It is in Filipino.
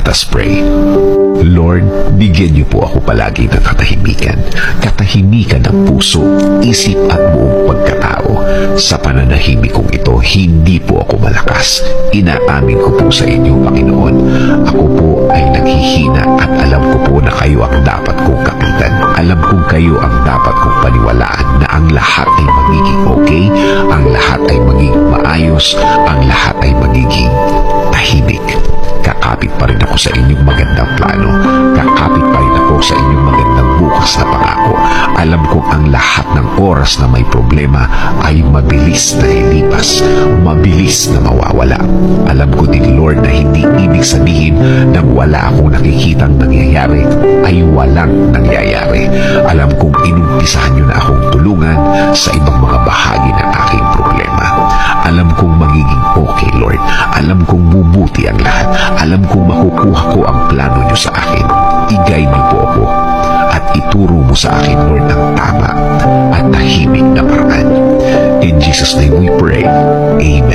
Let us pray. Lord, bigyan niyo po ako palagi ng katahimikan. Katahimikan ng puso, isip at buong pagkatao. Sa pananahimik kong ito, hindi po ako malakas. Inaamin ko po sa inyo, Panginoon. Ako po ay naghihina at alam ko po na kayo ang dapat kong kapitan. Alam kong kayo ang dapat kong paniwalaan na ang lahat ay magiging okay, ang lahat ay magiging maayos, ang lahat ay magiging tahimik. Kakapit pa rin ako sa inyong magandang plano. Kakapit pa rin ako sa inyong magandang bukas na pangako. Alam kong ang lahat ng oras na may problema ay mabilis na lilipas, mabilis na mawawala. Alam ko din, Lord, na hindi ibig sabihin na wala akong nakikitang nangyayari ay walang nangyayari. Alam kong inumpisahan niyo na akong tulungan sa ibang mga bahagi ng aking problema. Alam kong magiging okay, Lord. Alam kong bubuti ang lahat. Alam kong makukuha ko ang plano niyo sa akin. I-guide niyo po ako at ituro mo sa akin, Lord, ang tama at tahimik na paraan. In Jesus' name we pray. Amen.